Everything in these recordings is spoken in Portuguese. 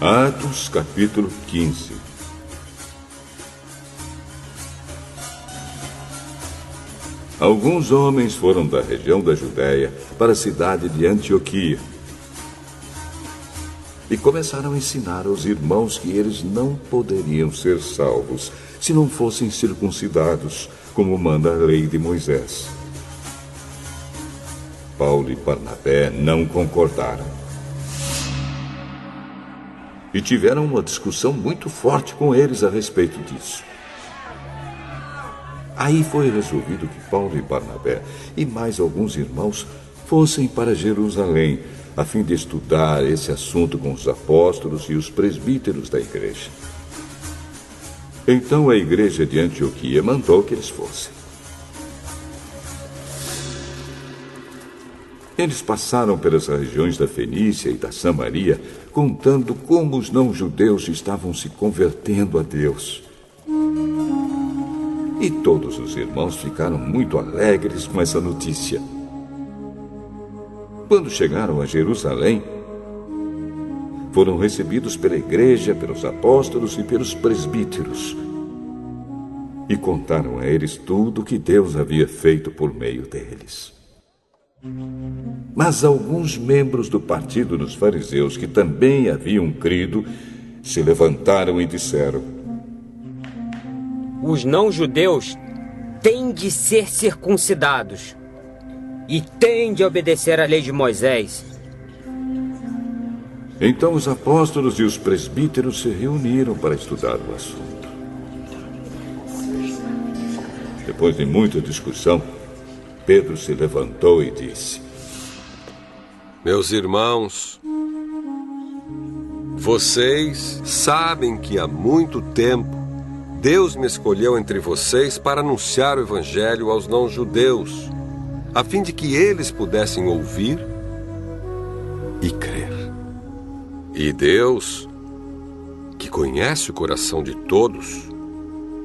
Atos, capítulo 15. Alguns homens foram da região da Judéia para a cidade de Antioquia e começaram a ensinar aos irmãos que eles não poderiam ser salvos se não fossem circuncidados, como manda a lei de Moisés. Paulo e Barnabé não concordaram e tiveram uma discussão muito forte com eles a respeito disso. Aí foi resolvido que Paulo e Barnabé e mais alguns irmãos fossem para Jerusalém, a fim de estudar esse assunto com os apóstolos e os presbíteros da igreja. Então a igreja de Antioquia mandou que eles fossem. Eles passaram pelas regiões da Fenícia e da Samaria, contando como os não-judeus estavam se convertendo a Deus. E todos os irmãos ficaram muito alegres com essa notícia. Quando chegaram a Jerusalém, foram recebidos pela igreja, pelos apóstolos e pelos presbíteros. E contaram a eles tudo o que Deus havia feito por meio deles. Mas alguns membros do partido dos fariseus, que também haviam crido, se levantaram e disseram: os não-judeus têm de ser circuncidados e têm de obedecer à lei de Moisés. Então os apóstolos e os presbíteros se reuniram para estudar o assunto. Depois de muita discussão, Pedro se levantou e disse: meus irmãos, vocês sabem que há muito tempo Deus me escolheu entre vocês para anunciar o evangelho aos não-judeus, a fim de que eles pudessem ouvir e crer. E Deus, que conhece o coração de todos,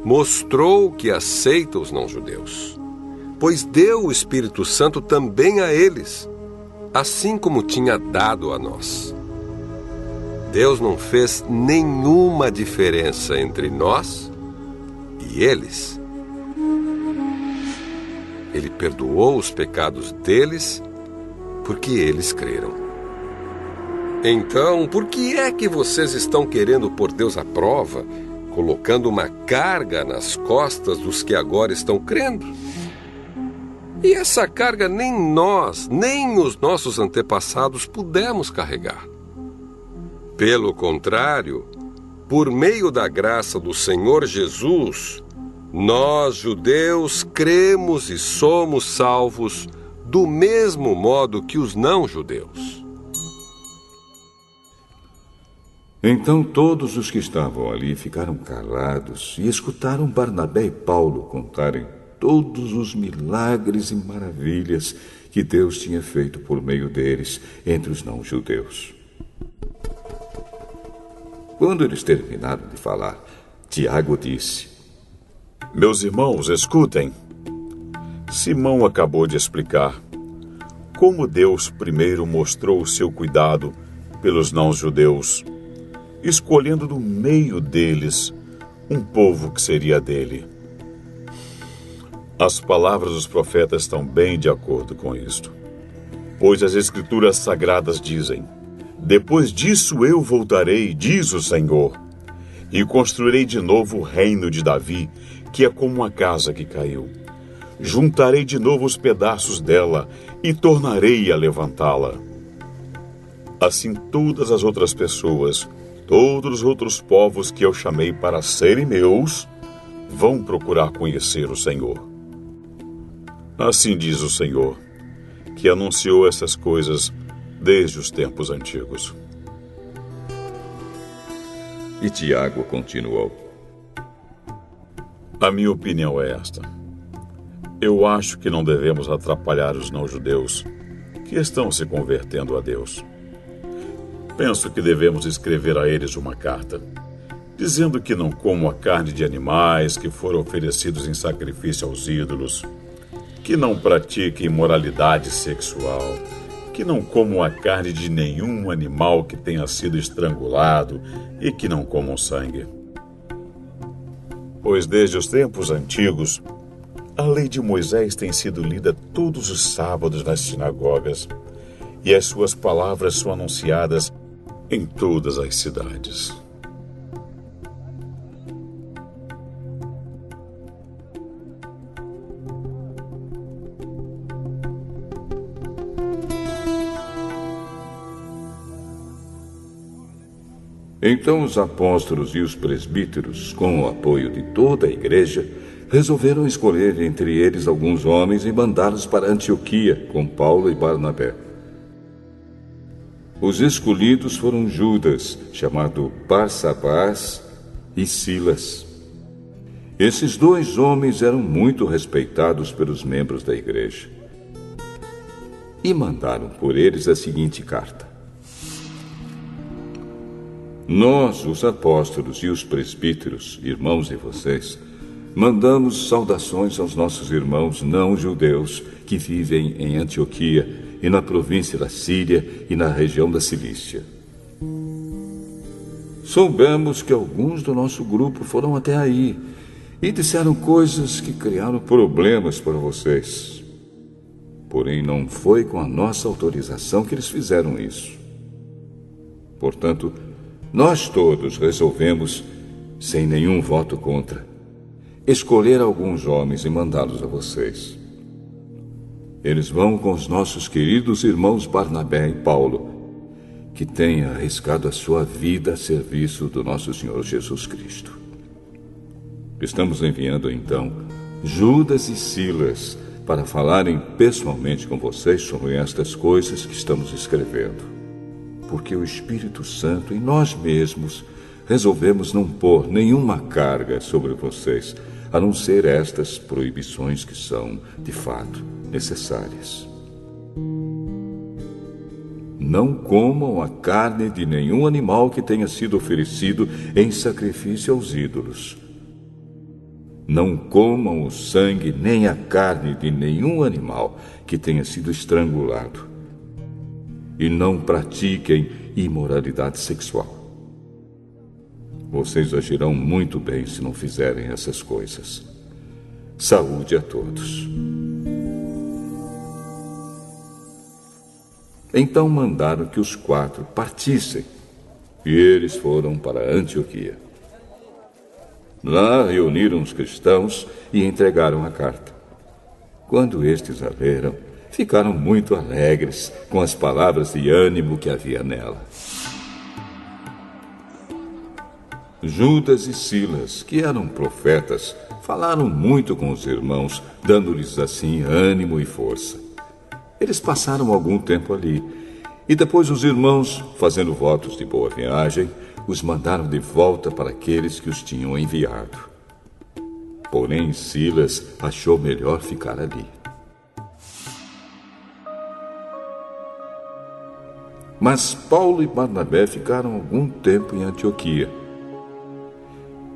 mostrou que aceita os não-judeus, pois deu o Espírito Santo também a eles, assim como tinha dado a nós. Deus não fez nenhuma diferença entre nós e eles. Ele perdoou os pecados deles porque eles creram. Então, por que é que vocês estão querendo pôr Deus à prova, colocando uma carga nas costas dos que agora estão crendo? E essa carga nem nós, nem os nossos antepassados pudemos carregar. Pelo contrário, por meio da graça do Senhor Jesus, nós, judeus, cremos e somos salvos do mesmo modo que os não-judeus. Então todos os que estavam ali ficaram calados e escutaram Barnabé e Paulo contarem todos os milagres e maravilhas que Deus tinha feito por meio deles entre os não-judeus. Quando eles terminaram de falar, Tiago disse: meus irmãos, escutem. Simão acabou de explicar como Deus primeiro mostrou o seu cuidado pelos não-judeus, escolhendo do meio deles um povo que seria dele. As palavras dos profetas estão bem de acordo com isto, pois as Escrituras Sagradas dizem: depois disso eu voltarei, diz o Senhor, e construirei de novo o reino de Davi, que é como uma casa que caiu. Juntarei de novo os pedaços dela e tornarei a levantá-la. Assim todas as outras pessoas, todos os outros povos que eu chamei para serem meus, vão procurar conhecer o Senhor. Assim diz o Senhor, que anunciou essas coisas desde os tempos antigos. E Tiago continuou: a minha opinião é esta. Eu acho que não devemos atrapalhar os não-judeus que estão se convertendo a Deus. Penso que devemos escrever a eles uma carta, dizendo que não comam a carne de animais que foram oferecidos em sacrifício aos ídolos, que não pratiquem imoralidade sexual, que não comam a carne de nenhum animal que tenha sido estrangulado e que não comam sangue. Pois desde os tempos antigos, a lei de Moisés tem sido lida todos os sábados nas sinagogas, e as suas palavras são anunciadas em todas as cidades. Então os apóstolos e os presbíteros, com o apoio de toda a igreja, resolveram escolher entre eles alguns homens e mandá-los para Antioquia com Paulo e Barnabé. Os escolhidos foram Judas, chamado Barsabás, e Silas. Esses dois homens eram muito respeitados pelos membros da igreja. E mandaram por eles a seguinte carta: Nós, os apóstolos e os presbíteros, irmãos de vocês, mandamos saudações aos nossos irmãos não-judeus que vivem em Antioquia e na província da Síria e na região da Cilícia. Soubemos que alguns do nosso grupo foram até aí e disseram coisas que criaram problemas para vocês. Porém, não foi com a nossa autorização que eles fizeram isso. Portanto, nós todos resolvemos, sem nenhum voto contra, escolher alguns homens e mandá-los a vocês. Eles vão com os nossos queridos irmãos Barnabé e Paulo, que têm arriscado a sua vida a serviço do nosso Senhor Jesus Cristo. Estamos enviando, então, Judas e Silas para falarem pessoalmente com vocês sobre estas coisas que estamos escrevendo. Porque o Espírito Santo e nós mesmos resolvemos não pôr nenhuma carga sobre vocês, a não ser estas proibições que são, de fato, necessárias. Não comam a carne de nenhum animal que tenha sido oferecido em sacrifício aos ídolos. Não comam o sangue nem a carne de nenhum animal que tenha sido estrangulado. E não pratiquem imoralidade sexual. Vocês agirão muito bem se não fizerem essas coisas. Saúde a todos. Então mandaram que os 4 partissem, e eles foram para Antioquia. Lá reuniram os cristãos e entregaram a carta. Quando estes a leram, ficaram muito alegres com as palavras de ânimo que havia nela. Judas e Silas, que eram profetas, falaram muito com os irmãos, dando-lhes assim ânimo e força. Eles passaram algum tempo ali, e depois os irmãos, fazendo votos de boa viagem, os mandaram de volta para aqueles que os tinham enviado. Porém, Silas achou melhor ficar ali. Mas Paulo e Barnabé ficaram algum tempo em Antioquia.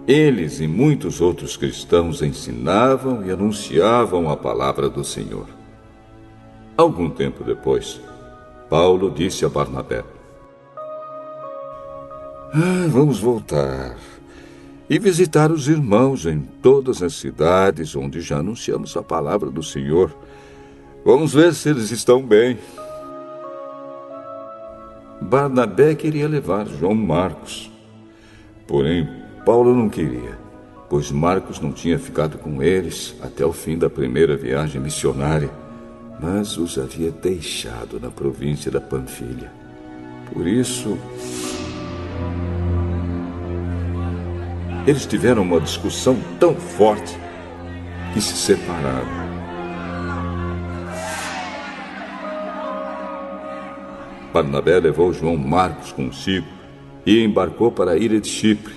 Eles e muitos outros cristãos ensinavam e anunciavam a palavra do Senhor. Algum tempo depois, Paulo disse a Barnabé: Vamos voltar e visitar os irmãos em todas as cidades onde já anunciamos a palavra do Senhor. Vamos ver se eles estão bem. Barnabé queria levar João Marcos. Porém, Paulo não queria, pois Marcos não tinha ficado com eles até o fim da primeira viagem missionária, mas os havia deixado na província da Panfilha. Por isso, eles tiveram uma discussão tão forte que se separaram. Barnabé levou João Marcos consigo e embarcou para a ilha de Chipre.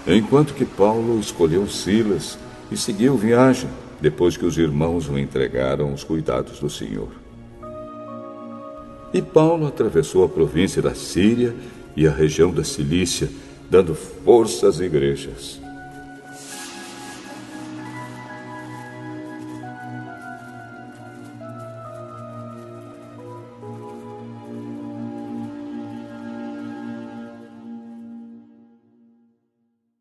Enquanto que Paulo escolheu Silas e seguiu viagem, depois que os irmãos o entregaram aos cuidados do Senhor. E Paulo atravessou a província da Síria e a região da Cilícia, dando força às igrejas.